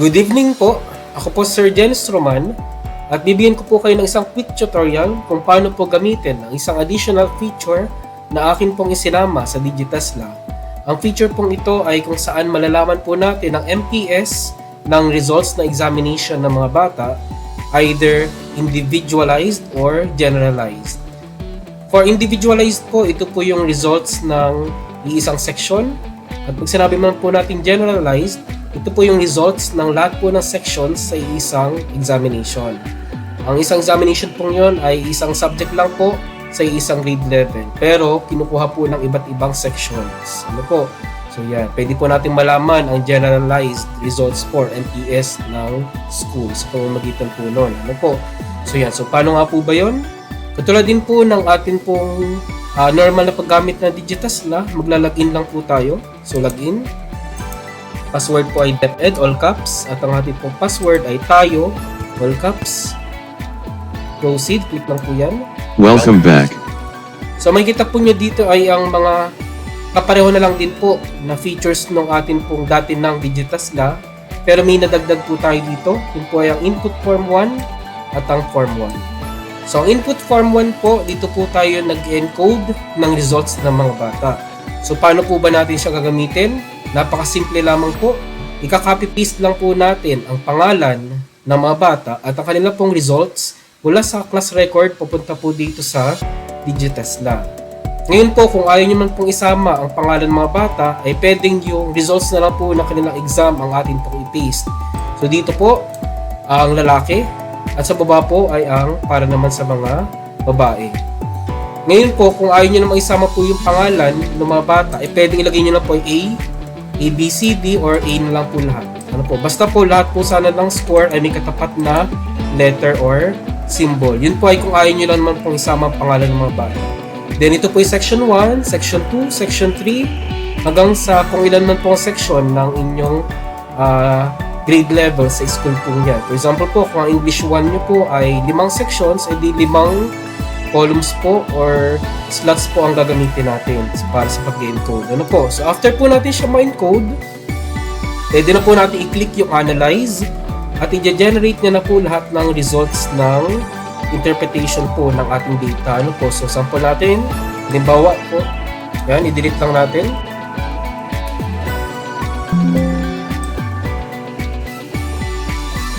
Good evening po. Ako po Sir Jens Roman at bibigyan ko po kayo ng isang quick tutorial kung paano po gamitin ang isang additional feature na akin pong isinama sa Digitasla. Ang feature pong ito ay kung saan malalaman po natin ang MPS ng results na examination ng mga bata, either individualized or generalized. For individualized po, ito po yung results ng iisang section. At pag sinabi man po natin generalized, ito po yung results ng lahat po ng sections sa isang examination. Ang isang examination po yun ay isang subject lang po sa isang grade level. Pero kinukuha po ng iba't ibang sections. Ano po? So yan, pwede po natin malaman ang generalized results for MPS ng school sa pamamagitan po nun. Ano po? So yan, so paano nga po ba yun? Katulad din po ng atin pong normal na paggamit ng Digitasla, maglalagin lang po tayo. So login. Password po ay DepEd, all caps. At ang ating pong password ay tayo, all caps. Proceed, click lang po yan. Welcome back. So makikita po nyo dito ay ang mga kapareho na lang din po na features ng ating pong dati ng Digitasla. Pero may nadagdag po tayo dito. Yun po ay ang input form 1 at ang form 1. So ang input form 1 po, dito po tayo nag-encode ng results ng mga bata. So paano po ba natin siya gagamitin? Napakasimple lamang po. Ika-copy-paste lang po natin ang pangalan ng mga bata at ang kanila pong results mula sa class record papunta po dito sa Digitasla. Ngayon po, kung ayaw nyo man pong isama ang pangalan ng mga bata, ay pwedeng yung results na lang po ng kanilang exam ang atin pong i-paste. So dito po, ang lalaki at sa baba po ay ang para naman sa mga babae. Ngayon po, kung ayaw nyo namang isama po yung pangalan ng mga bata, ay pwedeng ilagay nyo lang po yung A, B, C, D, or A na lang po lahat. Ano po? Basta po lahat po sana ng score ay may katapat na letter or symbol. Yun po ay kung ayaw nyo lang naman pong isama ang pangalan ng mga bata. Then ito po ay section 1, section 2, section 3, hanggang sa kung ilan man pong section ng inyong grade level sa school po niya. For example po, kung ang English 1 nyo po ay 5 sections, edi 5 columns po or slots po ang gagamitin natin para sa pag-encode. Ano po? So after po natin siya ma-encode, pwede na po natin i-click yung analyze at i-generate niya na po lahat ng results ng interpretation po ng ating data. Ano po? So sample natin, halimbawa po, yan, i-delete lang natin.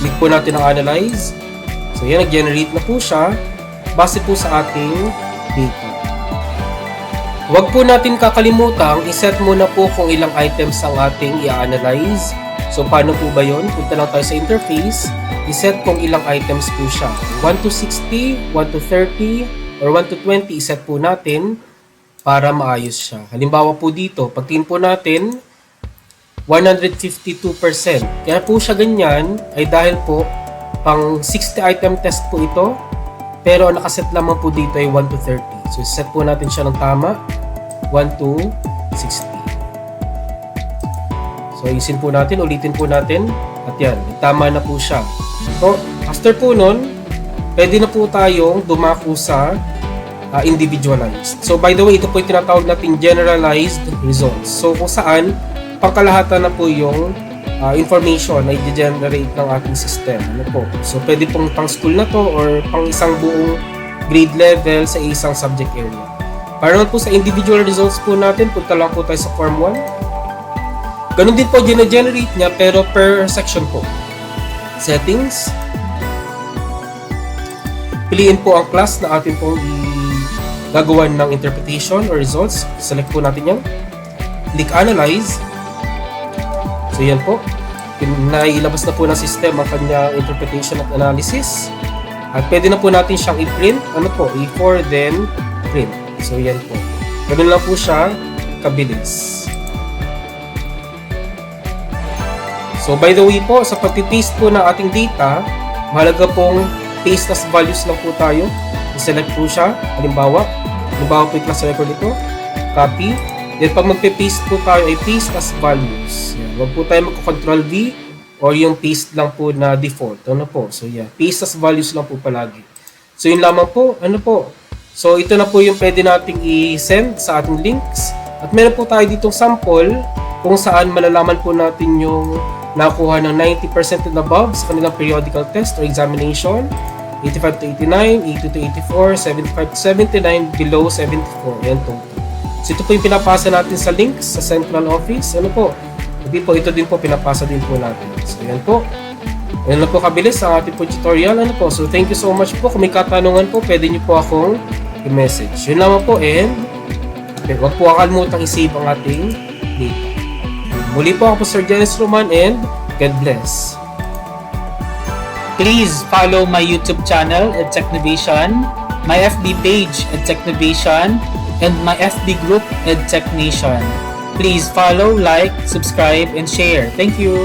Click po natin ang analyze. So yan, nag-generate na po siya base po sa ating data. Huwag po natin kakalimutang i-set muna po kung ilang items ang ating i-analyze. So paano po ba yun? Punta lang tayo sa interface, i-set kung ilang items po siya. 1 to 60, 1 to 30, or 1 to 20 i-set po natin para maayos siya. Halimbawa po dito, pagtingin po natin 152%. Kaya po siya ganyan ay dahil po pang 60 item test po ito, pero nakaset lamang po dito ay 1 to 30. So set po natin siya ng tama, 1 to 60. So isin po natin, ulitin po natin, at yan, tama na po siya. So after po nun, pwede na po tayong dumako sa individualized. So by the way, ito po yung tinatawag natin generalized results. So kung saan, pangkalahatan na po yung information na i-generate ng ating system. Ano po? So, pwede pong pang school na to or pang isang buong grade level sa isang subject area. Para naman po sa individual results po natin, punta lang po tayo sa form 1. Ganun din po gina-generate niya pero per section po. Settings. Piliin po ang class na atin pong gagawan ng interpretation or results. Select po natin yan. Click Analyze. So yan po, nailabas na po ng system ang kanya interpretation at analysis. At pwede na po natin siyang i-print. Ano po? A4 then print. So yan po. Ganun lang po siya kabilis. So by the way po, sa pag-paste po ng ating data, mahalaga pong paste as values lang po tayo. I-select po siya. Halimbawa po yung class record ito. Copy. Then pag magpe-paste po tayo ay paste as values. Yan. Huwag po tayo mag-control V or yung paste lang po na default. Ano po? So yeah, paste as values lang po palagi. So yun lamang po. Ano po? So ito na po yung pwede nating i-send sa ating links. At meron po tayo ditong sample kung saan malalaman po natin yung nakuha ng 90% and above sa kanilang periodical test or examination. 85 to 89, 82 to 84, 75 to 79, below 74. Ayan total. So ito po yung pinapasa natin sa links sa central office. Ano po? Hindi po, ito din po pinapasa din po natin. So ayan po. Ayan na po kabilis ang ating po tutorial. Ano po? So thank you so much po. Kung may katanungan po, pwede nyo po akong i-message. Yun naman po, and huwag po kalimutang i-save ang ating data. Muli po ako po Sir Janice Roman, and God bless. Please follow my YouTube channel, EdTechNovation, my FB page, EdTechNovation, and my FB group, EdTechNation. Please follow, like, subscribe, and share. Thank you!